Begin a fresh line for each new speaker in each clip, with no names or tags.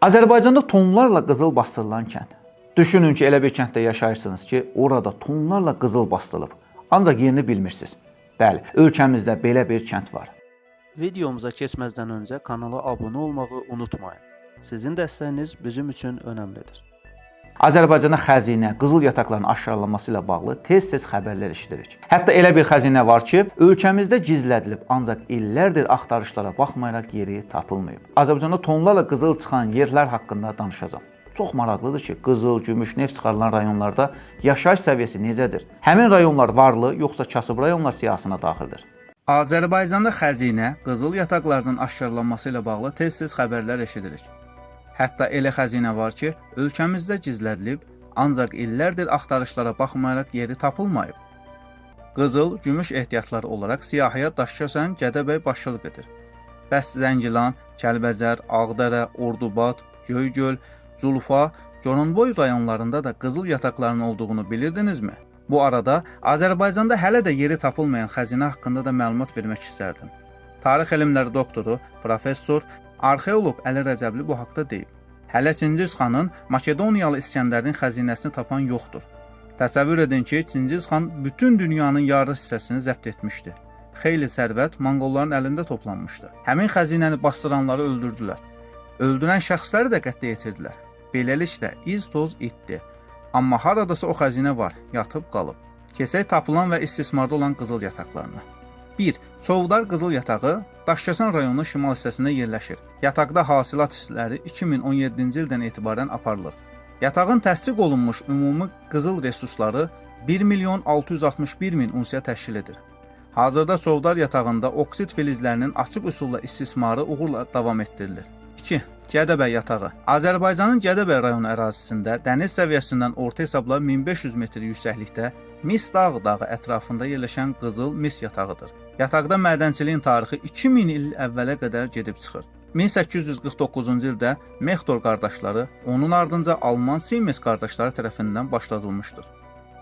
Azərbaycanda tonlarla qızıl basdırılan kənd. Düşünün ki, elə bir kənddə yaşayırsınız ki, orada tonlarla qızıl basdırılıb. Ancaq yerini bilmirsiniz. Bəli, ölkəmizdə belə bir kənd var.
Videomuza keçməzdən öncə kanala abunə olmağı unutmayın. Sizin dəstəyiniz bizim üçün önəmlidir.
Azərbaycanda xəzinə, qızıl yataqlarının aşkarlanması ilə bağlı tez-tez xəbərlər eşidirik. Hətta elə bir xəzinə var ki, ölkəmizdə gizlədilib, ancaq illərdir axtarışlara baxmayaraq yeri tapılmayıb. Azərbaycanda tonlarla qızıl çıxan yerlər haqqında danışacağam. Çox maraqlıdır ki, qızıl, gümüş, neft çıxarılan rayonlarda yaşayış səviyyəsi necədir? Həmin rayonlar varlı, yoxsa kasıb rayonlar siyahısına daxildir? Azərbaycanda xəzinə, qızıl yataqlarının aşkarlanması ilə bağlı tez-tez xəbərlər eşidirik. Hətta elə xəzinə var ki, ölkəmizdə gizlədilib, ancaq illərdir axtarışlara baxmayaraq yeri tapılmayıb. Qızıl, gümüş ehtiyatları olaraq siyahıya Daşkəsən, Gədəbəy başçılıq edir. Bəs Zəngilan, Kəlbəcər, Ağdərə, Ordubad, Göygöl, Culfa, Goranboy rayonlarında da qızıl yataqlarının olduğunu bilirdinizmi? Bu arada Azərbaycanda hələ də yeri tapılmayan xəzinə haqqında da məlumat vermək istərdim. Tarix elmləri doktoru, professor, arxeoloq Əli Rəcəbli bu haqda deyib. Hələ Çingiz xanın Makedoniyalı İskəndərin xəzinəsini tapan yoxdur. Təsəvvür edin ki, Çingiz xan bütün dünyanın yarı hissəsini zəbt etmişdi. Xeyli sərvət monqolların əlində toplanmışdı. Həmin xəzinəni bastıranları öldürdülər. Öldürən şəxsləri də qətlə yetirdilər. Beləliklə iz toz itdi. Amma haradasa o xəzinə var, yatıb qalıb. Keçək tapılan və istismarda olan qızıl yataqlarına. 1. Çovdar qızıl yatağı Daşkəsən rayonunun şimal hissəsində yerləşir. Yataqda hasilat işləri 2017-ci ildən etibarən aparılır. Yatağın təsdiq olunmuş ümumi qızıl resursları 1.661.000 unsiya təşkil edir. Hazırda Çovdar yatağında oksit filizlərinin açıq üsulla istismarı uğurla davam etdirilir. 2. Gədəbəy yatağı. Azərbaycanın Gədəbəy rayonu ərazisində dəniz səviyyəsindən orta hesabla 1500 metr yüksəklikdə Mis dağı ətrafında yerləşən qızıl mis yatağıdır. Yataqda mədənçiliyin tarixi 2000 il əvvələ qədər gedib çıxır. 1849-cu ildə Mextor qardaşları, onun ardınca Alman Siemens qardaşları tərəfindən başladılmışdır.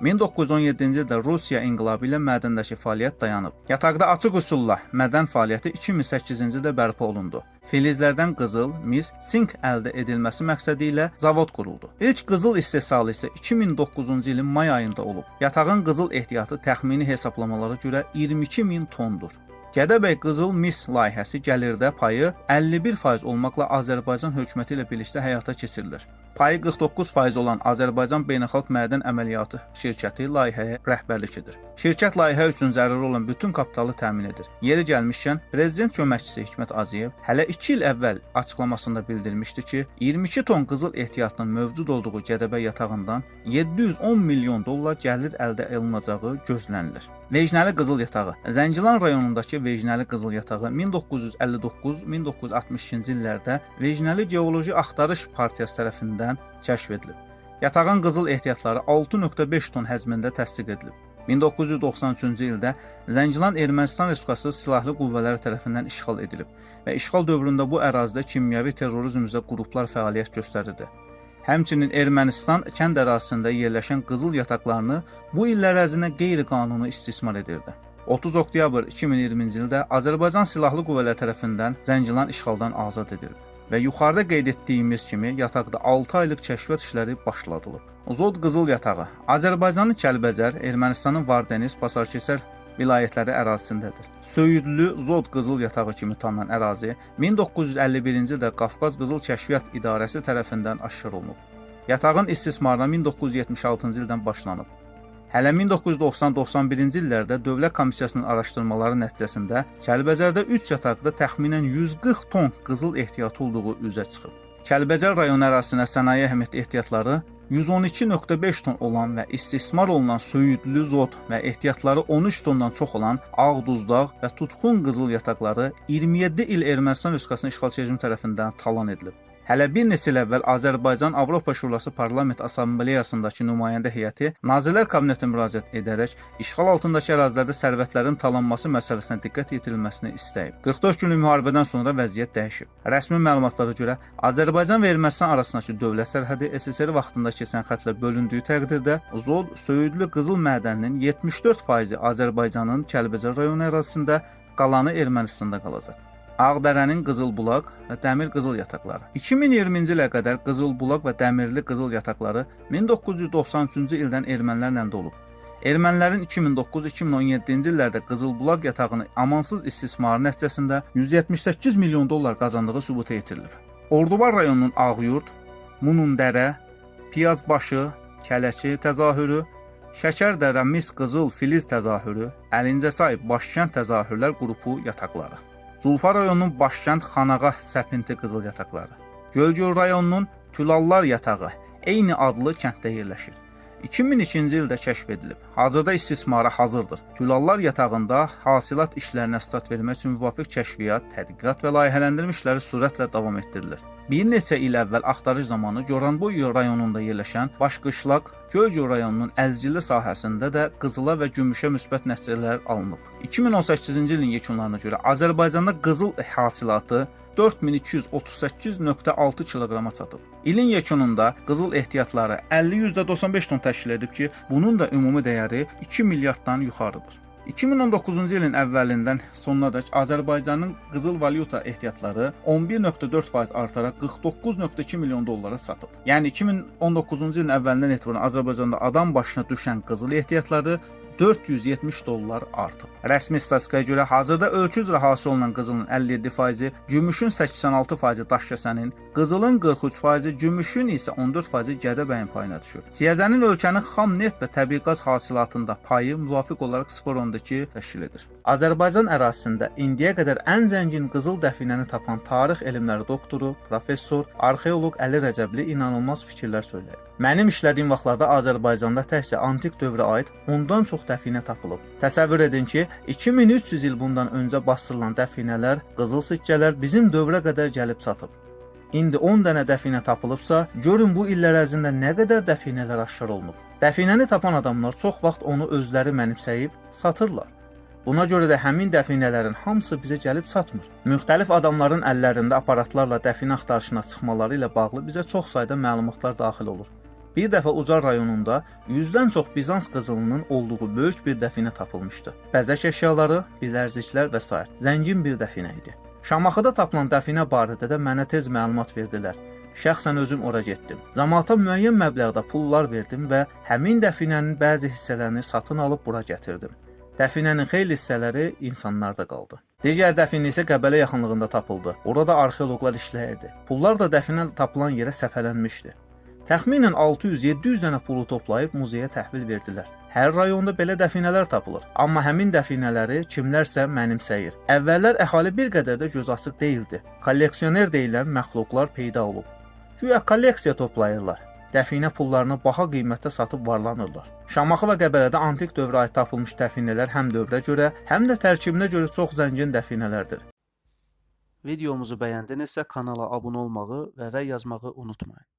1917-ci ildə Rusiya inqilabı ilə mədəndəki fəaliyyət dayanıb. Yataqda açıq üsulla mədən fəaliyyəti 2008-ci ildə bərpa olundu. Filizlərdən qızıl, mis, sink əldə edilməsi məqsədi ilə zavod quruldu. İlk qızıl istehsalı isə 2009-cu ilin may ayında olub. Yatağın qızıl ehtiyatı təxmini hesablamalara görə 22.000 tondur. Gədəbəy qızıl mis layihəsi gəlirdə payı 51% olmaqla Azərbaycan hökuməti ilə birlikdə həyata keçirilir. Payı 49% olan Azərbaycan Beynəlxalq Mədən Əməliyyatı şirkəti layihəyə rəhbərlik edir. Şirkət layihə üçün zəruri olan bütün kapitalı təmin edir. Yeri gəlmişkən, Prezident köməkçisi Hikmət Aziyev hələ 2 il əvvəl açıqlamasında bildirmişdi ki, 22 ton qızıl ehtiyatının mövcud olduğu Gədəbəy yatağından 710 milyon dollar gəlir əldə olunacağı gözlənilir. Vecnəli qızıl yatağı. Zəngilan rayonundakı Vecnəli qızıl yatağı 1959-1962-ci illərdə Vecnəli Geoloji Axtarış Partiyası tərəfindən kəşf edilib. Yatağın qızıl ehtiyatları 6.5 ton həcmində təsdiq edilib. 1993-cü ildə Zəngilan Ermənistan Respublikası Silahlı Qüvvələri tərəfindən işğal edilib və işğal dövründə bu ərazidə kimyəvi terrorizm üzrə qruplar fəaliyyət göstərirdi. Həmçinin Ermənistan kənd ərazisində yerləşən qızıl yataqlarını bu illər ərzində qeyri-qanuni istismar edirdi. 30 oktyabr 2020-ci ildə Azərbaycan Silahlı Qüvvələri tərəfindən Zəngilan işğaldan azad edilib və yuxarıda qeyd etdiyimiz kimi yataqda 6 aylıq kəşfiyyat işləri başladılıb. Zod qızıl yatağı Azərbaycanın Kəlbəcər, Ermənistanın Vardəniz, Basarkeçər vilayətləri ərazisindədir. Söyüdlü Zod qızıl yatağı kimi tanınan ərazi 1951-ci ildə Qafqaz Qızıl Kəşfiyyat İdarəsi tərəfindən aşkar olunub. Yatağın istismarına 1976-cı ildən başlanıb. Hələ 1990-91-ci illərdə Dövlət Komissiyasının araşdırmaları nəticəsində Kəlbəcərdə 3 yataqda təxminən 140 ton qızıl ehtiyatı olduğu üzə çıxıb. Kəlbəcər rayonu ərazisinə sənaye əhəmiyyətli ehtiyatları 112.5 ton olan və istismar olunan söyüdlü zod və ehtiyatları 13 tondan çox olan Ağduzdağ və Tutxun qızıl yataqları 27 il Ermənistan Respublikasının işğalçı rejimi tərəfindən talan edilib. Hələ bir neçə il əvvəl Azərbaycan Avropa Şurası Parlament Assambleyasındakı nümayəndə heyəti Nazirlər Kabinetinə müraciət edərək işğal altındakı ərazilərdə sərvətlərin talanması məsələsinə diqqət yetirilməsini istəyib. 44 günlük müharibədən sonra vəziyyət dəyişib. Rəsmi məlumatlara görə Azərbaycan və Ermənistan arasındakı dövlət sərhədi SSR vaxtında keçən xəttlə bölündüyü təqdirdə Zod söyüdlü qızıl mədəninin 74% Azərbaycanın Kəlbəcər rayonu ərazisində, qalanı Ermənistanda qalacaq. Ağdərənin Qızılbulaq və Dəmir qızıl yataqları. 2020-ci ilə qədər Qızılbulaq və Dəmirli qızıl yataqları 1993-cü ildən ermənilərlə dolub. Ermənilərin 2009-2017-ci illərdə Qızılbulaq yatağını amansız istismarı nəticəsində 178 milyon dollar qazandığı sübut etdirilib. Ordubad rayonunun Ağyurt, Munundərə, Piyazbaşı, Kələçi təzahürü, Şəkərdərə Mis Qızıl Filiz təzahürü, Əlincəsay Başkənd təzahürlər qrupu yataqları. Zulfa rayonunun Başkənd Xanağa Səpinti qızıl yataqları. Gölgür rayonunun Tülallar yatağı eyni adlı kənddə yerləşir. 2002-ci ildə kəşf edilib. Hazırda istismara hazırdır. Tülallar yatağında hasilat işlərinə start vermək üçün müvafiq kəşfiyyat, tədqiqat və layihələndirmə işləri sürətlə davam etdirilir. Bir neçə il əvvəl axtarış zamanı Goranboy rayonunda yerləşən Başqışlaq, Gölgür rayonunun Əzgili sahəsində də qızıla və gümüşə müsbət nəticələr alınıb. 2018-ci ilin yekunlarına görə Azərbaycanda qızıl hasilatı 4238.6 kiloqrama çatıb. İlin yekununda qızıl ehtiyatları 50% ton təşkil edib ki, bunun da ümumi dəyəri 2 milyarddan yuxarıdır. 2019-cu ilin əvvəlindən sonunadək Azərbaycanın qızıl valyuta ehtiyatları 11.4% artaraq 49.2 milyon dollara çatıb. Yəni 2019-cu ilin əvvəlindən etibarən Azərbaycanda adam başına düşən qızıl ehtiyatları 470 dollar artıb. Rəsmi statistikaya görə hazırda ölkə üzrə hasil olunan qızılın 57%, gümüşün 86%, daşkəsənin, qızılın 43%, gümüşün isə 14% Gədəbəyin payına düşür. Siyəzənin ölkənin xam neft və təbii qaz hasilatında payı müvafiq olaraq 0.2 təşkil edir. Azərbaycan ərazisində indiyə qədər ən zəngin qızıl dəfinəni tapan tarix elmləri doktoru, professor, arxeoloq Əli Rəcəbli inanılmaz fikirlər söyləyir. Mənim işlədiyim vaxtlarda Azərbaycanda təkcə antik dövrə aid ondan çox dəfinə tapılıb. Təsəvvür edin ki, 2300 il bundan öncə basdırılan dəfinələr, qızıl sikkələr bizim dövrə qədər gəlib çatıb. İndi 10 dənə dəfinə tapılıbsa, görün bu illər ərzində nə qədər dəfinələr aşkar olunub. Dəfinəni tapan adamlar çox vaxt onu özləri mənimsəyib satırlar. Buna görə də həmin dəfinələrin hamısı bizə gəlib çatmır. Müxtəlif adamların əllərində aparatlarla dəfinə axtarışına çıxmaları ilə bağlı bizə çox sayda məlumatlar daxil olur. Bir dəfə Ucar rayonunda 100-dən çox Bizans qızılının olduğu böyük bir dəfinə tapılmışdı. Bəzək əşyaları, bilərziklər və s. zəngin bir dəfinə idi. Şamaxıda tapılan dəfinə barədə də mənə tez məlumat verdilər. Şəxsən özüm ora getdim. Cəmaata müəyyən məbləğdə pullar verdim və həmin dəfinənin bəzi hissələrini satın alıb bura gətirdim. Dəfinənin xeyli hissələri insanlarda qaldı. Digər dəfinə isə Qəbələ yaxınlığında tapıldı. Orada arxeoloqlar işləyirdi. Pullar da dəfinə tapılan yerə səpələnmişdi. Təxminən 600-700 dənə pulu toplayıb muzeyə təhvil verdilər. Hər rayonda belə dəfinələr tapılır. Amma həmin dəfinələri kimlərsə mənimsəyir. Əvvəllər əhali bir qədər də göz açıq deyildi. Kolleksioner deyilən məxluqlar peyda olub. Güya kolleksiya toplayırlar. Dəfinə pullarını baha qiymətdə satıb varlanırlar. Şamaxı və Qəbələdə antik dövrə aid tapılmış dəfinələr həm dövrə görə, həm də tərkibinə görə çox zəngin dəfinələrdir.
Videomuzu bəyəndinizsə kanala abunə olmağı və rəy yazmağı unutmayın.